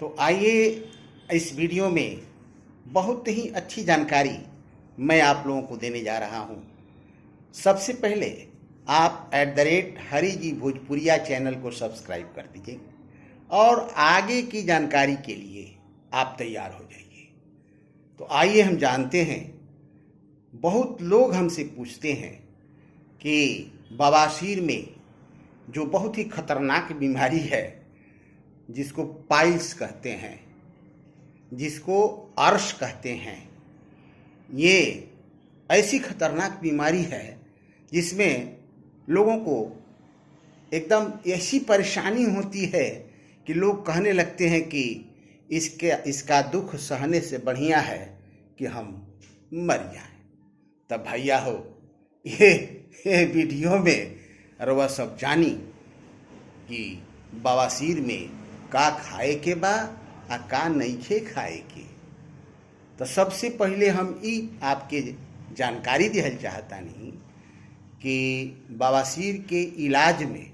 तो आइए इस वीडियो में बहुत ही अच्छी जानकारी मैं आप लोगों को देने जा रहा हूं। सबसे पहले आप @हरी जी भोजपुरिया चैनल को सब्सक्राइब कर दीजिए और आगे की जानकारी के लिए आप तैयार हो जाइए। तो आइए हम जानते हैं, बहुत लोग हमसे पूछते हैं कि बवासीर में जो बहुत ही खतरनाक बीमारी है, जिसको पाइल्स कहते हैं, जिसको अर्श कहते हैं, ये ऐसी खतरनाक बीमारी है जिसमें लोगों को एकदम ऐसी परेशानी होती है कि लोग कहने लगते हैं कि इसका दुख सहने से बढ़िया है कि हम मर जाएं। तब भैया हो, ये वीडियो में रउआ सब जानी कि बवासीर में का खाए के बा आ का नइखे खाए के। तो सबसे पहले हम ई आपके जानकारी दिहल चाहतानी कि बवासीर के इलाज में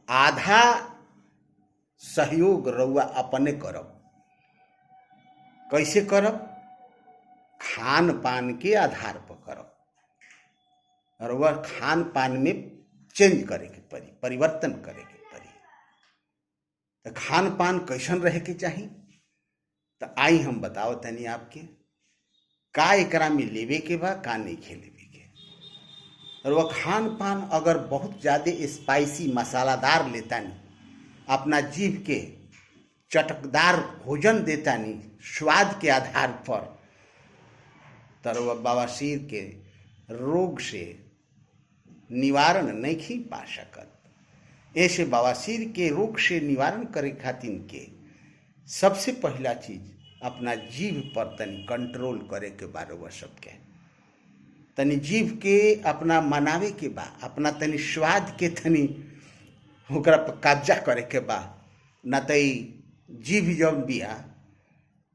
आधा सहयोग रउआ अपने करब। कैसे करब? खान पान के आधार पर करब। रउआ खान पान में चेंज करे के पड़ी, परिवर्तन करे के पड़ी। तो खान पान कैसन रहे के चाही? तो आई हम बताओ तनी आपके का एकरा में लेवे के बा, का नहीं लेवे के। और वह खान पान अगर बहुत ज़्यादा स्पाइसी मसालादार लेता नहीं, अपना जीभ के चटकदार भोजन देता नहीं स्वाद के आधार पर, तो वह बवासीर के रोग से निवारण नहीं पा सकत। ऐसे बवासीर के रोग से निवारण करे खातिर के सबसे पहला चीज अपना जीभ पर तनी कंट्रोल करे के बा। रउआ सबके तनी जीभ के अपना मनावे के बा, अपना तनी स्वाद के तनी ओकरा पर कब्जा करे के बा। न तो जीभ जब बिया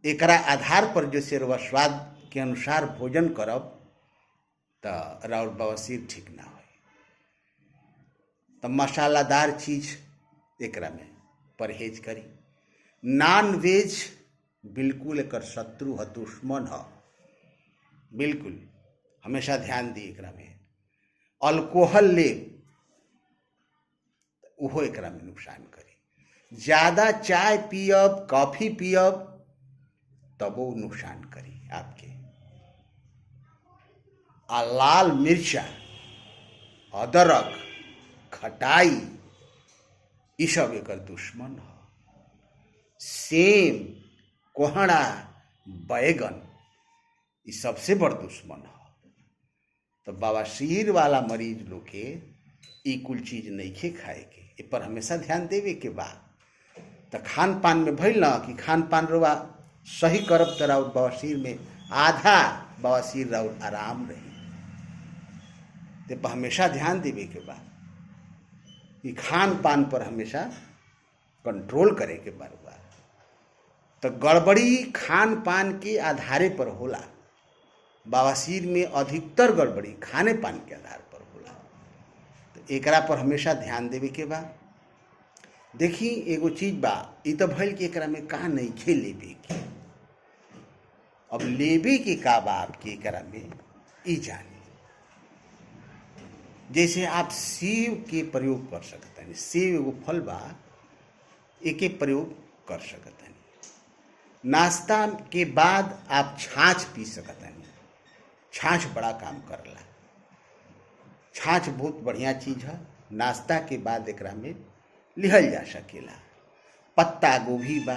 एकरा आधार पर जैसे रउआ स्वाद के अनुसार भोजन करब तो राउर बवासीर ठीक ना हो। तो मसालादार चीज एकरा में परहेज करी। नॉन वेज बिल्कुल एकर शत्रु है, दुश्मन है, बिल्कुल हमेशा ध्यान दी एकरा में। अल्कोहल ले उहो एकरा में नुकसान करी। ज़्यादा चाय पियब, कॉफ़ी पियब तब वो नुकसान करी आपके। आ लाल मिर्चा, अदरक, खटाई, ये सब एकर दुश्मन है। सेम, कोहड़ा, बैगन, ये सबसे बड़ दुश्मन है। तो बवासीर वाला मरीज लोग के ई कुल चीज नहीं खाए के, ए पर हमेशा ध्यान देवे के बा। तो खान पान में भइल ना कि खान पान रउआ सही करब तो राउर बवासीर में आधा बवासीर राउर आराम रही। ते पर हमेशा ध्यान देवे के बा कि खान पान पर हमेशा कंट्रोल करे के बा। तो गड़बड़ी खान पान के आधारे पर होला। बवासीर में अधिकतर गड़बड़ी खाने पान के आधार पर होला। तो एकरा पर हमेशा ध्यान देवे के बा। देखी एगो चीज बा, ई तो भइल कि एकरा में का नहीं लेवे के। अब लेवे के का बा आपके एकरा में ई जानी। जैसे आप सेव के प्रयोग कर सकते हैं। सेव एगो फल बा, एके प्रयोग कर सकते हैं। नाश्ता के बाद आप छाछ पी सकते हैं। छाछ बड़ा काम करला। छाछ बहुत बढ़िया चीज है। नाश्ता के बाद एकरा में लिहल जा सकेला। पत्ता गोभी बा,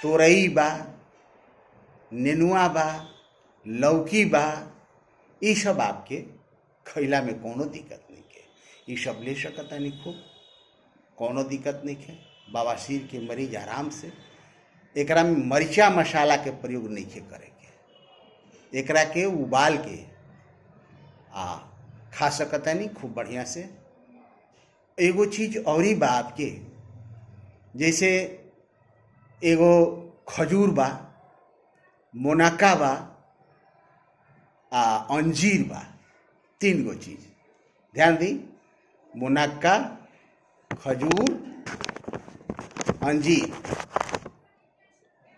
तोरई बा, नेनुआ बा, लौकी बा, ये सब आपके खैला में कोनो दिक्कत नहीं है। ये सब ले सकता नहीं, खूब कोनो दिक्कत नहीं है। बवासीर के मरीज आराम से एकरा में मरीचा मसाला के प्रयोग नहीं करेंगे। एकरा के उबाल के खा सकता नहीं खूब बढ़िया से। एगो चीज और ही बा आपके, जैसे एगो खजूर बा, मोनाका बा, अंजीर बा। 3 गो चीज ध्यान दी। मोनाका, खजूर, अंजीर,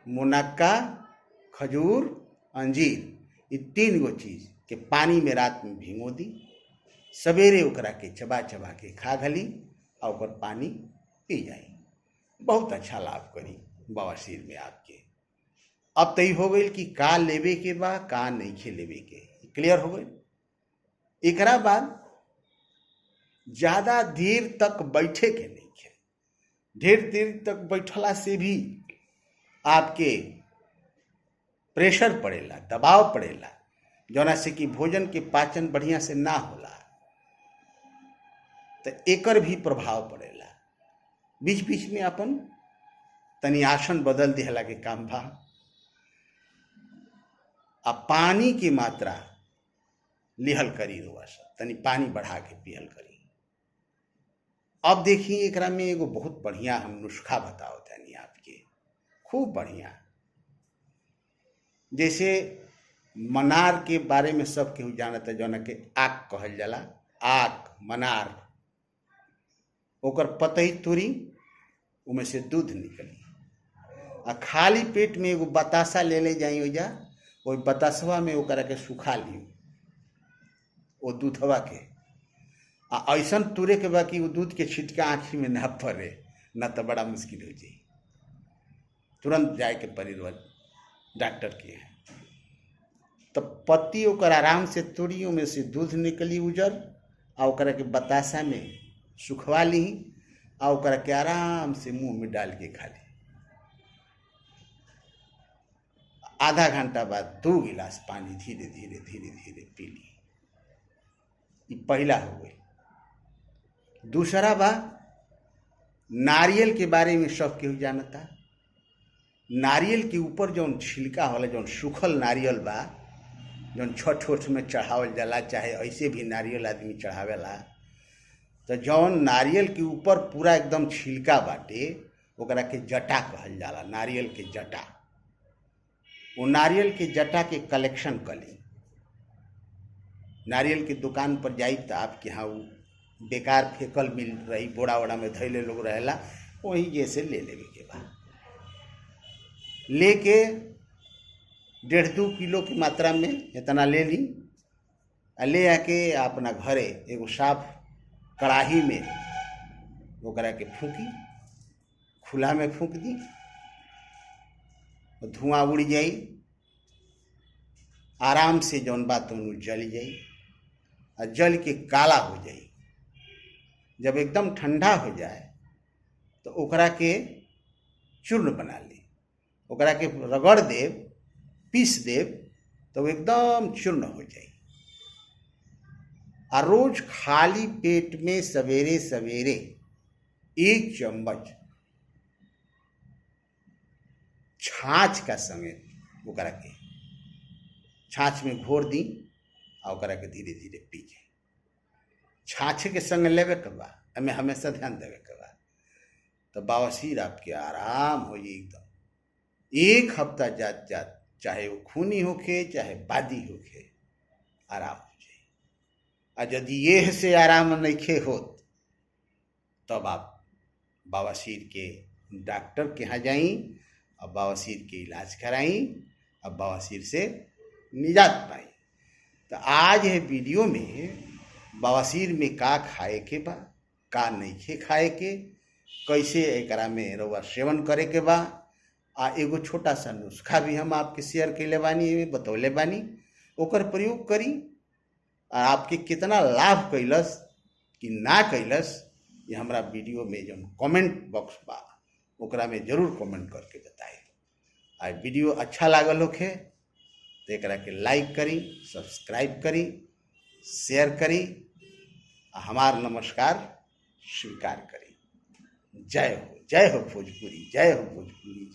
मुनक्का, खजूर, अंजीर, ये 3 गो चीज के पानी में रात में भिगो दी, सवेरे ओकरा के चबा चबा के खा घली और ओकर पानी पी जाई। बहुत अच्छा लाभ करी बवासीर में आपके। अब तय हो गई कि का लेवे के बा का नहीं लेवे के, क्लियर हो गई। एकरा बाद ज्यादा देर तक बैठे के नहीं है। ढेर देर तक बैठला से भी आपके प्रेशर पड़ेला, दबाव पड़ेला, जौना से कि भोजन के पाचन बढ़िया से ना होला, तो एकर भी प्रभाव पड़ेला। बीच बीच में अपन तनी आसन बदल दिहला के काम बा। आ पानी की मात्रा लिहल करी, रोआ सब तनी पानी बढ़ा के पियल करी। अब देखिए एकरा में एगो बहुत बढ़िया हम नुस्खा बताओ तनी आपके, खूब बढ़िया। जैसे मनार के बारे में सब केहू जानता, जौना के आक कहल जाला, आक मनार, ओकर पतई तुरी, उमें से दूध निकली। आ खाली पेट में एगो बतासा ले जाई ओजा, ओई बतासवा में ओकरा के सुखा ली, वो दूधवा के, आ ऐसन तुरे के बा कि वो दूध के छिटका आँखी में ना पड़े, ना तो बड़ा मुश्किल हो जाए। तुरंत जाए के पड़ी डॉक्टर के। तो पत्ती ओकर आराम से तुरी, में से दूध निकली उजर, आ ओकरा के बतासा में सुखवा ली, आ ओकरा के आराम से मुंह में डाल के खा ली। आधा घंटा बाद 2 गिलास पानी धीरे धीरे धीरे धीरे पी ली। ये पहला हो गई। दूसरा बा, नारियल के बारे में सब केहू जानता। नारियल के ऊपर जौन छिलका होला, जौन सूखल नारियल बा, जौन छठ में चढ़ावल जाला, चाहे ऐसे भी नारियल आदमी चढ़ावेला, तो जौन नारियल के ऊपर पूरा एकदम छिलका बाटे, ओकरा के जटा कहल जाला, नारियल के जटा। वो नारियल के जटा के कलेक्शन कर ली। नारियल के दुकान पर जाई तो आपके यहाँ वो बेकार फेंकल मिल रही, बोड़ा वोड़ा में धैले लोग रहेला, वही जैसे ले लेवे के बाद लेके 1.5-2 किलो की मात्रा में इतना ले ली। ले आके अपना घरे एगो साफ कड़ाही में ओकरा के फूकी, खुला में फूक दी, धुआं उड़ जाई, आराम से जौन बात जल जाई, और जल के काला हो जाई। जब एकदम ठंडा हो जाए तो ओकरा के चूर्ण बना ली, ओकरा के रगड़ देव, पीस देव, तो एकदम चूर्ण हो जाई। और रोज खाली पेट में सवेरे सवेरे 1 चम्मच छाछ का संगे ओकरा के छाछ में घोर दी, और ओकरा के धीरे धीरे पी जाए। छाछ के संग लेवे के बा, हमें हमेशा ध्यान देवे के बा, तो बवासीर आपके आराम हो जाए एकदम। 1 हफ्ता जात जात, चाहे वो खूनी होके चाहे बादी होके, आराम हो जाए। और यदि ये से आराम नहीं होत, तब आप बवासीर के डॉक्टर के यहाँ जाई और बवासीर के इलाज कराई, और बवासीर से निजात पाई। तो आज है वीडियो में बवासीर में का खाए के बा, का नहीं खाए के, कैसे एकरा में रउआ सेवन करे के बा, आ एगो छोटा सा नुस्खा भी हम आपके शेयर कैले बानी, बतौले बानी, ओकर प्रयोग करी। और आपके कितना लाभ कैलस कि ना कैलस, ये हमरा वीडियो में जो कमेंट बॉक्स बा ओकरा में जरूर कमेंट करके बताए। आ वीडियो अच्छा लागल होखे तो एकरा के लाइक करी, सब्सक्राइब करी, शेयर करी, हमार नमस्कार स्वीकार करी। जय हो भोजपुरी, जय हो भोजपुरी, जय।